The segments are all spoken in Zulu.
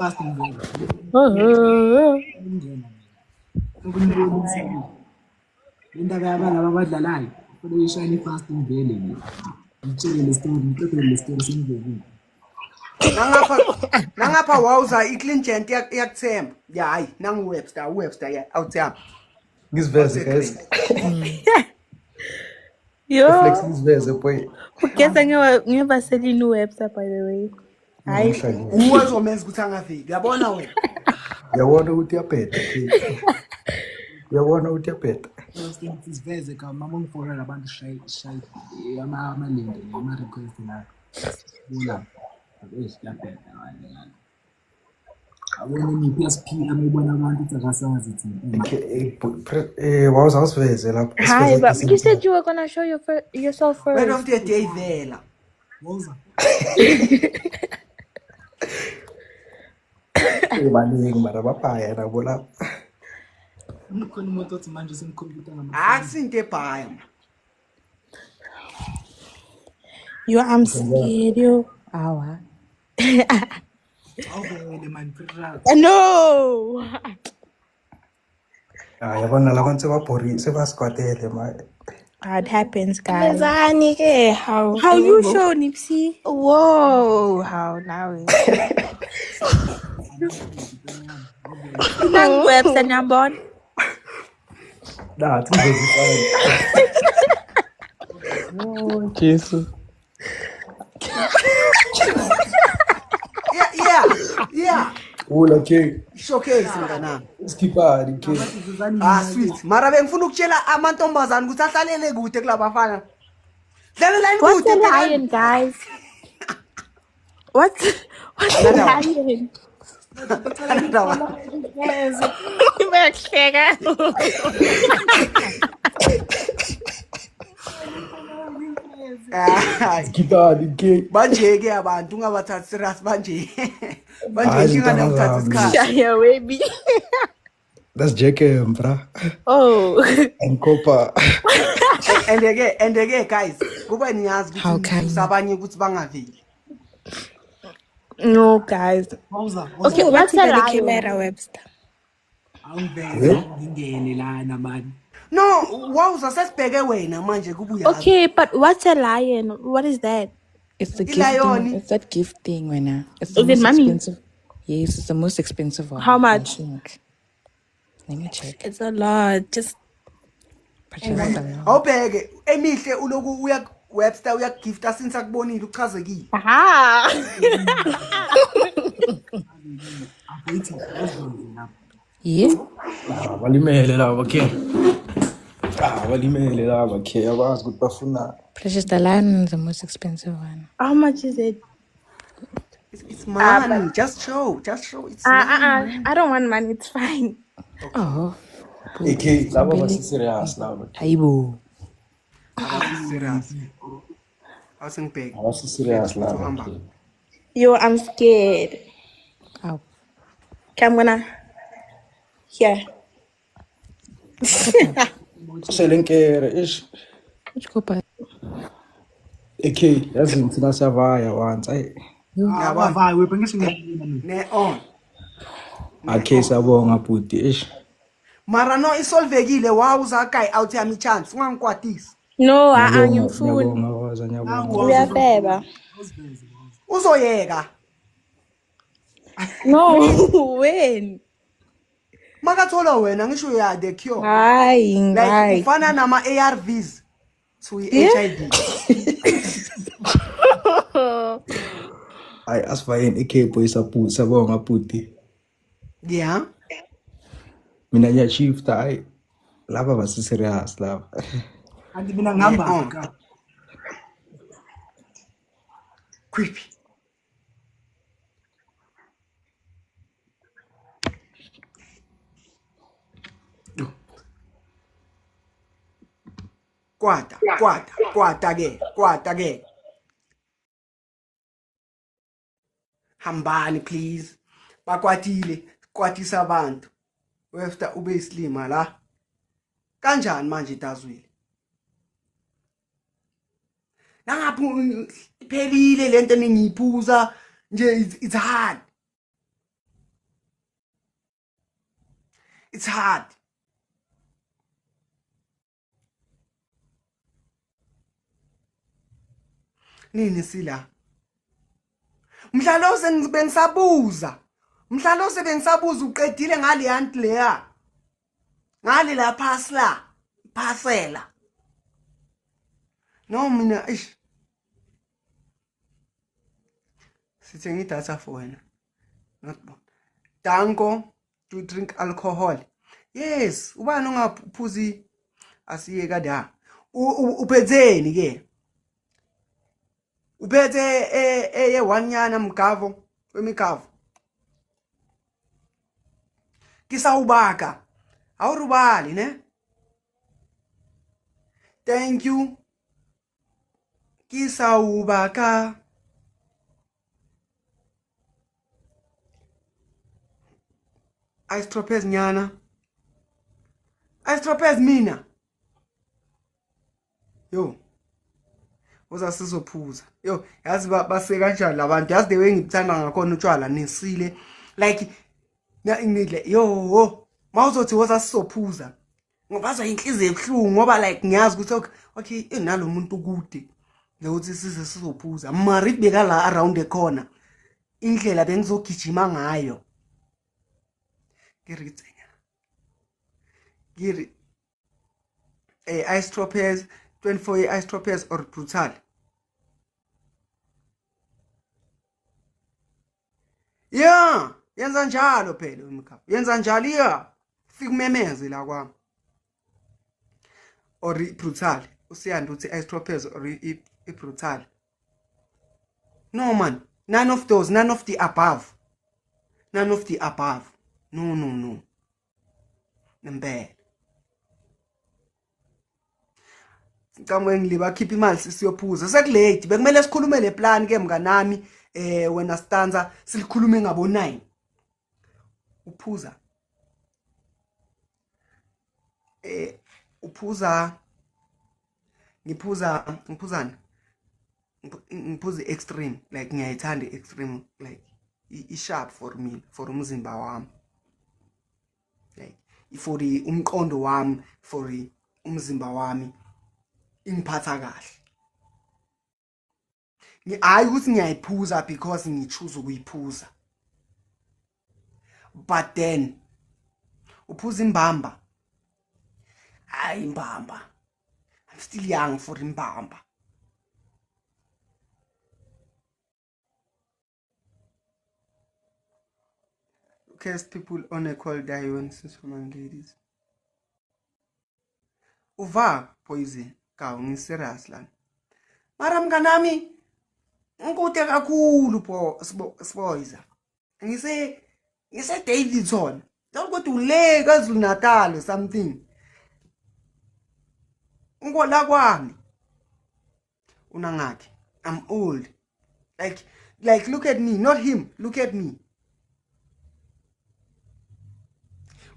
fast ngeke. Ngingena. Indaba yabalaba abadlalayo kufanele ishine fast ngivele nje. Ngitshele le story, ngicede le story sengivele. Nangapha wawuza iClean-Gent yakuthemba. Ya hayi, nangu Webster ya awuthemba. Ngiziveze guys. Yo, Flex ngiziveze boy. ugeza ngevaseline Webster by the way. Hayi. Uwe zomenza ukuthi angaveli. Uyabona wena? Yabona ukuthi uyapeta. Yabona ukuthi uyapeta. Siveze ka mama ngifonela abantu shay amalinde ama request la. Bula. Esiyapeta wena. Awona ni PSP amibona abantu ukuthi akasazi Okay, wawuza usiveze lapho. Hi, but you said you were gonna show yourself first. Wena ufite ayivela. Woza. Baningi mara bapaya nabo lapho. Ukhona umuntu othi manje sengikhompyuta ngama. Akusinto ebhaya. I'm scared, yo. Awa. Awuvele man prira. No. Yabona labantu sebasquatele manje. It happens, guys. How you show, Nipsey? Whoa, how now? Nang Webster nyambon. Nah, oh, Jesus. Yeah. Ula ke. Showcase ngana. Skipari ke. Sweet. Mara bengifuna ukutshela amantombazana ukuthi ahlalele kude kulabafana. Dlalela What's kude the lion, guys? What's the lion? Skipari ke. Manje ke abantu ungabathathi serious manje. Manje ingane ukuthatha isikhathi. Shaya baby. That's JKM, bra. Oh. And Copa. And again, guys, kuba niyazi ukuthi usabanye ukuthi bangaveli. No, guys. Okay, what's the camera, Webster? Awuvele ngingene lana man. No, wawuza sesibheke wena manje kubuya. Okay, but what's a lion? What is that? It's the Lion. gift. It's that gift thing, Wena. It's Is it most money? expensive. Yes, it's the most expensive one. How much? I think. Let me check. It's a lot. Just Awubheke emihle uloku uya Webster uyagifta since akubonile uchazekile. Aha. Yeah. Walimele laba ke. Walimele laba ke. Yabazi ukuthi bafuna. Precious, the lion is the most expensive one. How much is it? It's money. Just show. It's money. I don't want money. It's fine. Oh. Okay, laba basi serious laba. Aibo. Serious. Awusingibheke. Basi serious laba. Yo, I'm scared. Oh. Okay, I'm gonna. Here. Selenkere ish. Which Copa? Okay, yazi ngithina savaya once. Yabava we bengisingena. Ne on. Okay, sabonga bhuti ish. Mara no isolvekile wawuza kai out yami chance ungangikwatisi. No, ngimfuni. Uyabeba. Uzoyeka. No, when? Makathola wena ngisho ya the cure. Hayi, Like ufana nama ARVs to HIV. Ay asifayeni ekhepho isaphuti sabonga bhuti. Yeah. Mina ngiyashifta ay laba basi serious laba. Anti mina ngihamba. Creepy. Kwata ke. Hambani please. Bakwatile, kwatisa abantu. Wefta ube islima la. Kanjani manje Dazwile? Nangaphi iphelile lento ningiphuza nje it's hard. It's hard. Nini sila? Mhlalose bengisabuza. Mhlalose bengisabuza uqedile ngale yanti leya. Ngale la phasla. Phasela. No mina ish. Sithenga idatha for wena. Not bon. Danko, do you drink alcohol? Yes, ubani ongaphuzi asiye kada. Uphetheni ke? Uphethe wanyana mgavo wemigavo. Kisawubaka. Awurubali ne? Thank you. Kisawubaka. Aistropez nyana. Aistropez mina. Yo. Uza sizophuza. Yo, yazi base kanjani labantu. Yazi the way ngithanda ngakhona utshwala nesile. Like ngile yo, mawuzothi woza sizophuza. Ngobazwa inhliziyo ebhlungu ngoba like ngiyazi ukuthi okay, enalo umuntu kude. Ukuthi size sizophuza. Mari beka la around the corner. Indlela bengizogijima ngayo. Giri Aistropez 24 Aistropez or brutal. Yeah, yenza njalo phela umkhapha. Yenza njalo ya. Fika umemeze la kwami. Or brutal. Usiyanda uthi Aistropez or brutal. No man, none of those, none of the above. None of the above. No. Nembele. Kamwe ngiliba khipha imali sisiyophuza. Sekulate bekumele sikhulume le plan ke mnganami wena stanza silikhulume ngabo 9. Uphuza. Uphuza ngiphuzana. Ngiphuza extreme like ngiyayithanda extreme like i-sharp for me for umzimba wami. Like for umqondo wami for umzimba wami ingiphatha kahle. Hayi ukuthi ngiyayiphuza because ngichoose ukuyiphuza. But then uphuza imbamba. Hayi imbamba. I'm still young for imbamba. Cast people on a call die when women ladies. Uva poison ka ngiserious lan. Mara mnganami ngikude kakhulu spoiza. Ngise Davidson. Ukuthi ule kaZulu Natal or something. Ngola kwami. Unangaki. I'm old. Like look at me, not him. Look at me.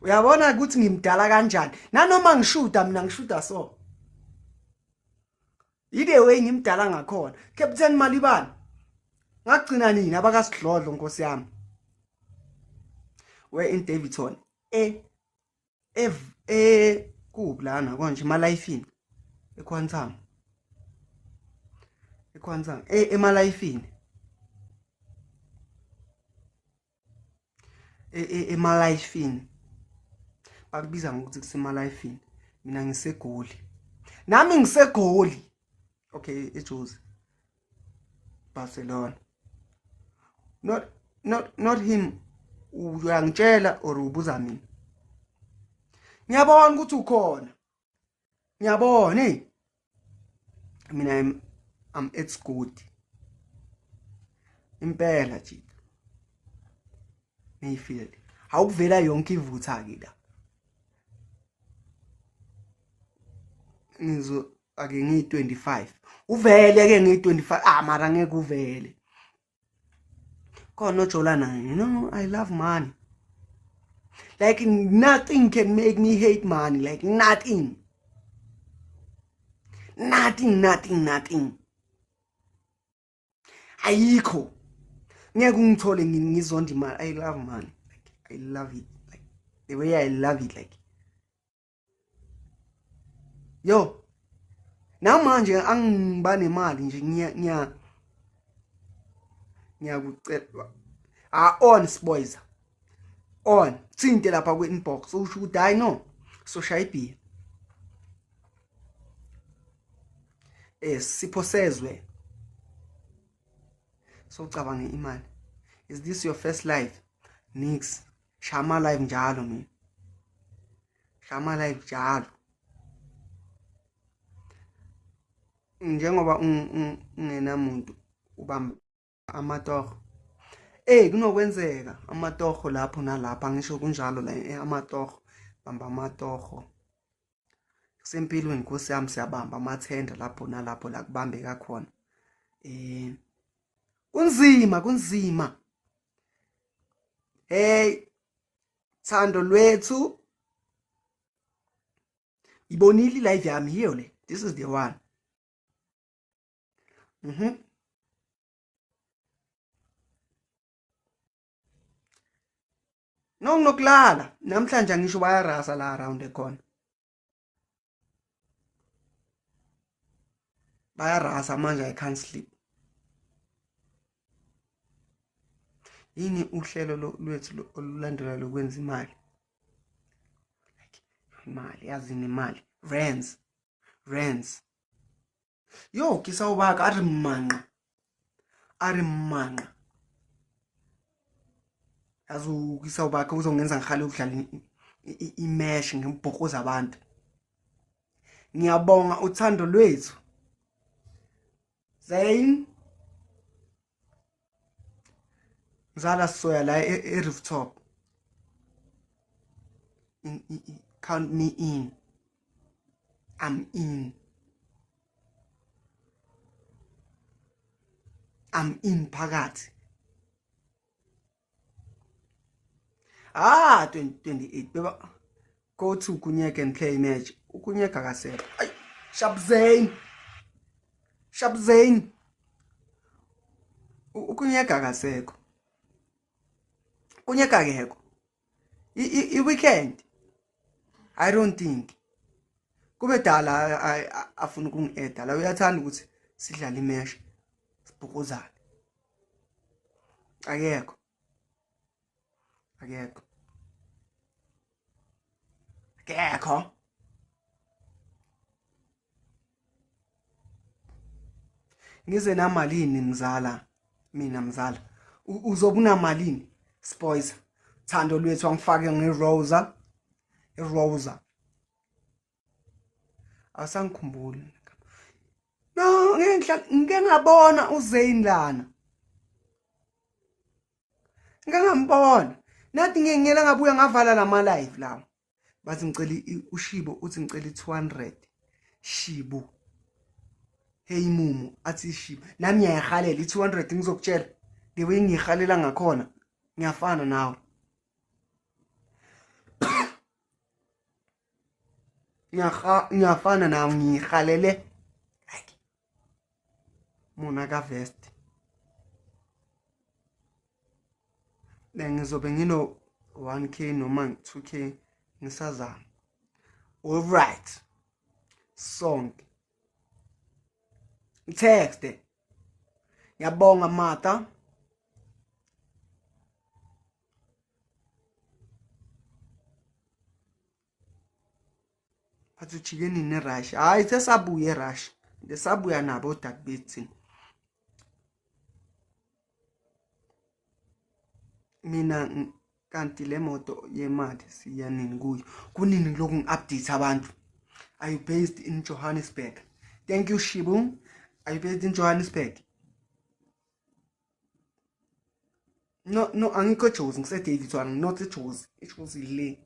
Uyabona ukuthi ngimdala kanjani. Nanoma ngishuda mina ngishuda so. Ide way ngimdala ngakhona. Captain Malibane. Ngagcina nini abakasidlodlo Nkosi yami. We in Davidson. Kublana konje emalifini. Ekhwantsama. Emalifini. Emalifini. Bakubiza ngokuthi kusemalifini. Mina ngisegoli. Nami ngisegoli. Okay, eJozi. Barcelona. Not him. Uyangitshela or ubuza mina. Ngiyabona ukuthi ukhona. Ngiyabona mina I'm at school. Impela nje. Mayfield. Awukuvela yonke ivutha ke la. Ngizo ake ngiyi25. Uvele ke ngiyi25. Mara ngeke uvele. Khona oJolana, you know, I love money. Like nothing can make me hate money. Like nothing. Nothing. Ayikho. Ngeke ungithole ngizonda imali. I love money. Like I love it. Like the way I love it, like. Yo, namanje angiba nemali nje ngiyakucela on boys on tsinte lapha ku inbox usho ukuthi hayi no so shayibhi siphosezwe so ucabange imali. Is this your first life? Nix shama live njalo mina, shama live njalo njengoba ungena muntu ubamba amatoho. Kunokwenzeka amatoho lapho nalapha, ngisho kunjalo la amatoho, bamba amatoho. Kusempilweni Nkosi yami siyabamba amathenda lapho nalapho la kubambeka khona. Kunzima. Thando lwethu. Ibonile live yami hiyo le. This is the one. Nokulala namhlanje ngisho bayarasa la around the corner. Bayarasa manje I can't sleep. Yini uhlelo lwethu olulandela lokwenza imali? Imali yazini imali. Rands. Yo kisawubaka ari manqa. Azu kisawubaka uzongenza ngikhale ukudlala imesh ngibhokoza abantu. Ngiyabonga uthando lwethu. Zain Zala soya la rooftop. Count me in. I'm in phakathi. 28 beba go to Kunyeka and play match. Ukunyeka kasekho. Ay, Shabzain. Ukunyeka kasekho. Kunyeka kekho. I weekend. I don't think. Kube dala afuna ukungi-eda la uyathanda ukuthi sidlale imesh sibhukozane. Akekho. Ngize namalini mzala, mina mzala. Uzoba unamalini? Spoiler. Thando lwethu angifake ngeRosa. Asangikhumbuli. No, ngeke ngabona uZain lana. Ngeke ngambona. Nathi ngiyengela ngabuya ngavala lama live lawo. Bathi ngicela uShibo uthi ngicela 200. Shibo. Hey mumu athi Shibo. Nami ngiyayihalela 200 ngizokutshela. The way ngiyihalela ngakhona ngiyafana nawe. Ngiyafana nawe ngiyihalele like mona ka vest. Ngizobe ngino 1k noma 2k ngisazama. All right. Song. Text. Ngiyabonga Mata. Bathu chikeni ne rush. Hayi sesabuye rush. Desabuya nabo dakbethi. Mina kanti le moto yemali siyanini kuyo. Kunini lokhu ngi-update abantu. Are you based in Johannesburg? Thank you Shibu. Are you based in Johannesburg? No, angikho Jozi ngise David one, not Jozi. It was ile.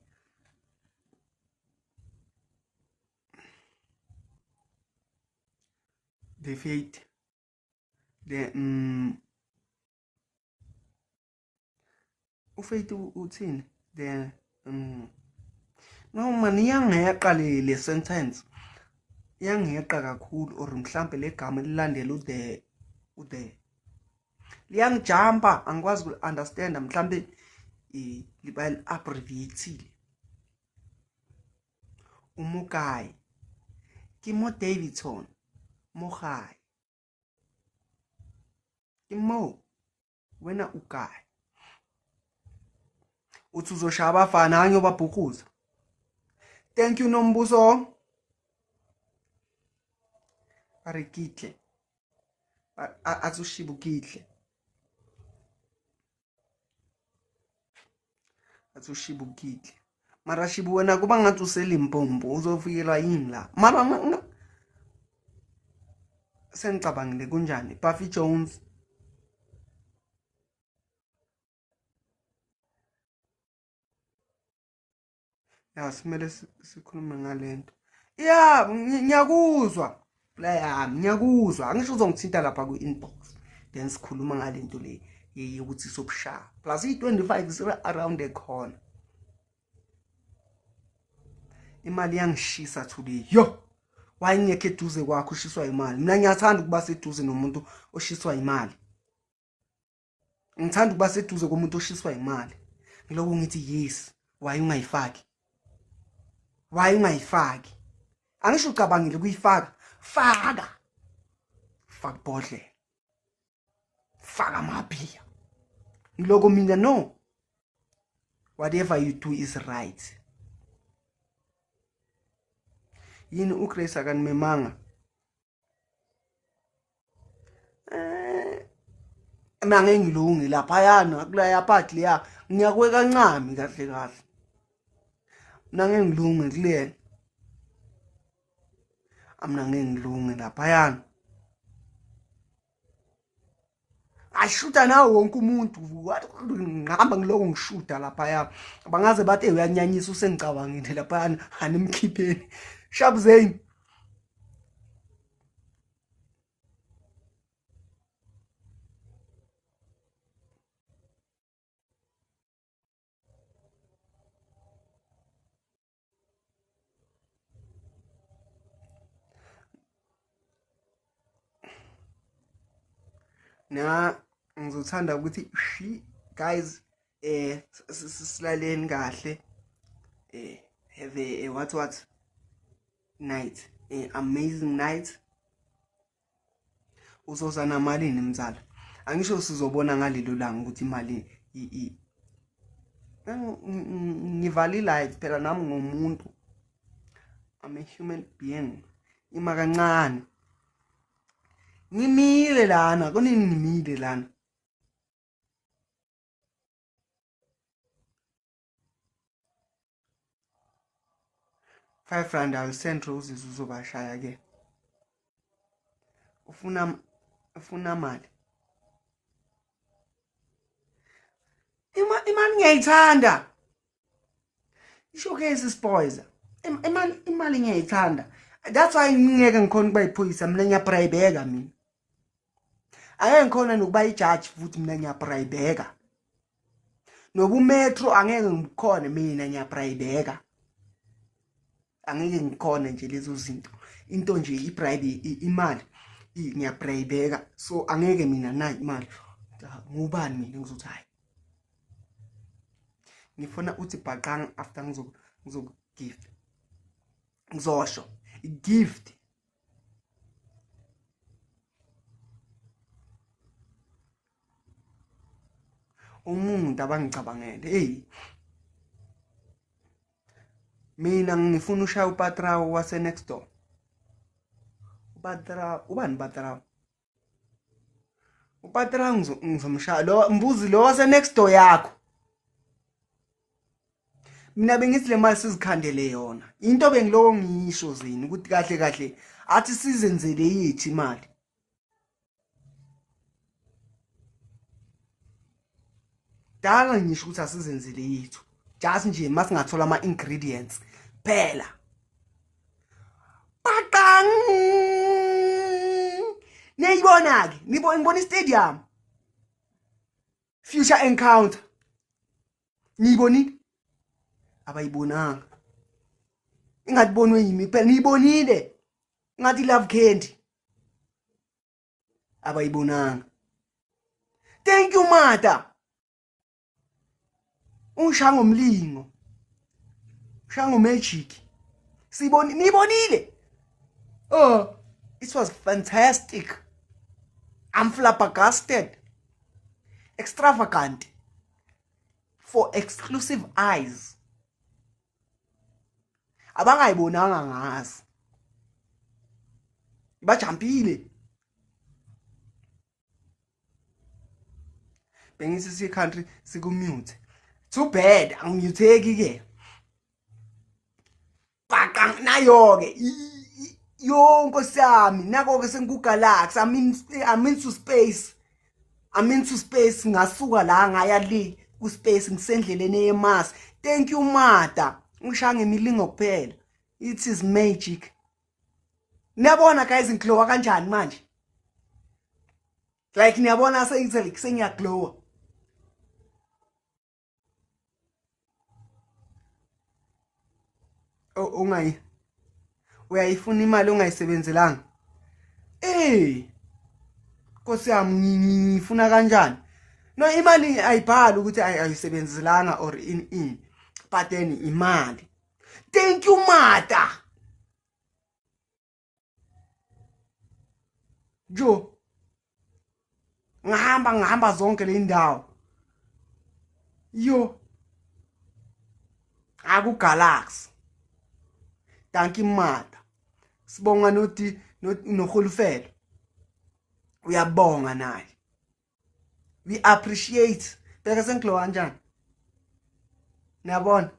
The fate. The ufate uthini? The no man iyangeqa le sentence. Iyangeqa kakhulu or mhlambe legama lilandela ude. Liyangijampa angikwazi uku-understand mhlambe liba abbreviated. umukai ke mo Davidson mo gae ke mo wena ukai uthi uzoshaya abafana angiyobabhukuza. Thank you Nombuso. Arikitle azushibukile mara shibu wena kuba ngathi uselimpompo uzofikelwa yini la mara sengicabangile kunjani Buffy Jones ya simele sikhulume ngalento ya ngiyakuzwa la yami ngiyakuzwa angisho uzongithinta lapha ku inbox then sikhuluma ngalento le yokuthi sobushaya plus i25 is around the corner. Imali yangishisa today yo wayengekho eduze kwakho ushiswa imali. Mina ngiyathanda ukuba seduze nomuntu oshiswa imali. Ngithanda ukuba seduze komuntu oshiswa imali. Ngiloko ngithi yes why ungayifaki angisho ucabangile kuyifaka faka bodle faka maphiya ngiloko mina no whatever you do is right. Yini uGrace akanimemanga mina ngengilungi lapha yana kulaya part leya ngiyakwe kancane kahle mina ngengilungi kule amna ngengilungi lapha yana ashuta nawo wonke umuntu ngihamba ngiloko ngishuta lapha yana bangaze bathi uyanyanyisa usengicabangile lapha yana animkhipheni Shabzain na ngizothanda ukuthi guys silaleni kahle have a what night amazing night. Uzozana malini mzala angisho sizobona ngalelo langa ukuthi imali ngivali light phela nami ngomuntu I'm a human being ima kancane ngimile lana konini ngimile lana R5 I'll send roses uzobashaya ke ufuna mali imali ngiyayithanda ishowcase spoiler imali ngiyayithanda that's why ngeke ngikhona ukuba iphoyisa mina ngiyaprayibeka mina angeke ngikhona nokuba ijudge futhi mina ngiyaprayibeka nobu metro angeke ngikhona mina ngiyaprayibeka angeke ngikhona nje lezo zinto into nje ibribe imali ngiyaprayibeka so angeke mina na imali ngubani mina ngizothi hayi ngifuna uthi bhaqanga after ngizogift ngizosho gift umuntu abangicabangele hey mina ngifuna ushaya uPatrawo wase next door ubani Patrawo uPatrawo ngizomshaya lo mbuzi lo wase next door yakho mina bengithi le mali sizikhandele yona into bengiloko ngisho zini ukuthi kahle athi sizenzele yithi imali dala ngisho ukuthi asizenzele yithu just nje masingathola ama ingredients phela baqang niyibona ke ngibona istadium future encounter niyibonile abayibonanga ingathi bonwe yimi phela niyibonile ngathi love candy abayibonanga. Thank you mata ungisha ngomlingo shango magic Nibonile? Oh, it was fantastic. I'm flabbergasted. Extravagant. For exclusive eyes. Abangayibonanga ngazi. Ibajampile. Bengisi si country sikumute. Too bad angimuteki ke. Baqang nayo ke. Yo Nkosi yami nako ke sengugalaxy I'm into space. I'm into space ngasuka la ngaya le ku space ngisendleleni yeMars. Thank you Mata. Ngishaya ngemilingo kuphela. It is magic. Niyabona guys ngiglowa kanjani manje? Like niyabona sengiyaglowa. Oh ungayi. Uyayifuna imali ongayisebenzelanga. Nkosi yami ngifuna kanjani? No imali ayibhali ukuthi ayisebenzelanga or in. But then imali. Thank you Mata. Jo. Ngahamba zonke le ndawo. Yo. Galaxy. Thank you Mata. Sibonga noHolufelo. Uyabonga naye. We appreciate. Beka sengiglowa kanjani? Niyabona?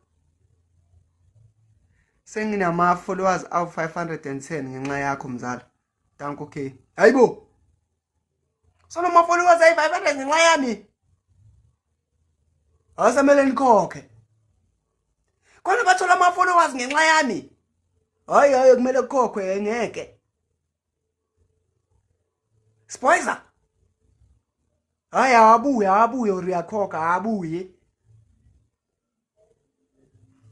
Senginama followers awu 510 ngenxa yakho mzala. Thank okay. Hayibo. Sona ma followers ayi 500 ngenxa yami. Asamele nikhokhe. Khona bathola ama followers ngenxa yami. Hayi kumele ukhokhwe ngeke. Spoiler. Hayi abuye uyakhokha abuye.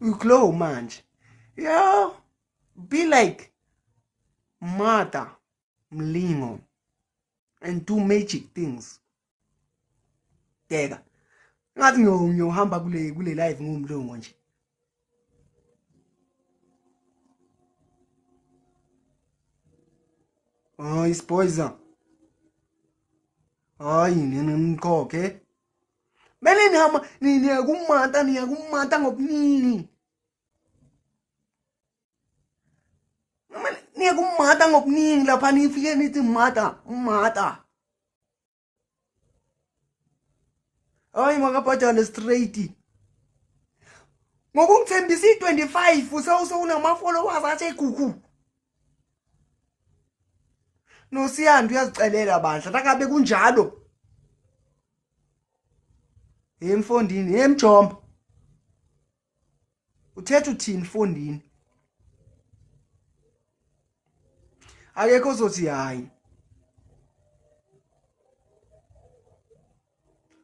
Uglow manje. Yeah. Be like Mata Mlingo and do magic things. Teka. Ngathi ngiyohamba kule live ngumlungu nje. Oh, it's poison. Hayi nimkhokhe. Mele nihamba niyakumata ngobuningi. Niyakumata ngobuningi lapha nifike nithi mata. Hayi makabhadale straight. Ngokungithembisa i25 usawunama followers athe gugu. Nosiyanda uyazicelela bandla takabe kunjalo. Emfondini emjomba. Uthetha uthini mfondini? Akekho uzothi hayi.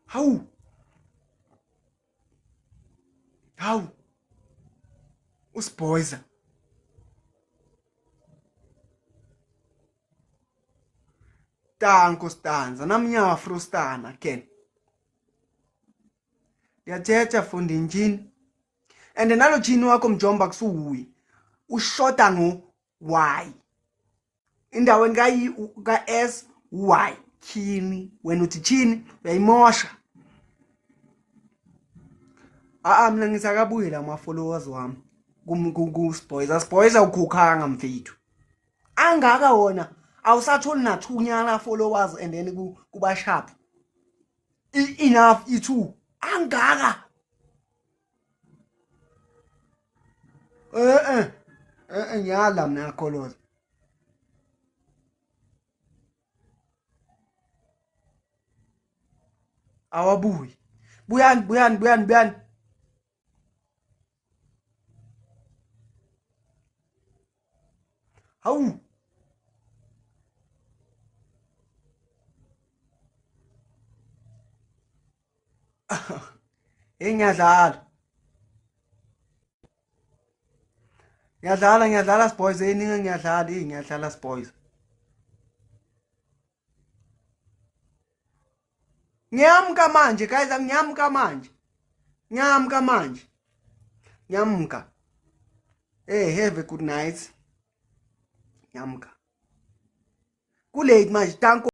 Hawu. Uspoiza. Tanko stanza namnya frustana ken. Yathetha fundi njini. And nalo jini wakho mjomba kusuwi. Ushota ngo Y. Indaweni ka S Y. Chini when uthi chini uyayimosha. Mina ngisakabuyela ama followers wami. Ku spoiza ukhukhanga mfethu. Angaka wona awusatholi nathunyana followers and then kuba sharp. Enough itu. Angaka. Nyala mina kholoza. Awabuyi. Buyani. Hawu. Ngiyadlala. Ngiyadlala boys eningi ngiyadlala boys. Ngiyamka manje guys ngiyamka manje. Ngiyamka. Hey, have a good night. Yamka. Kulate manje, tanko.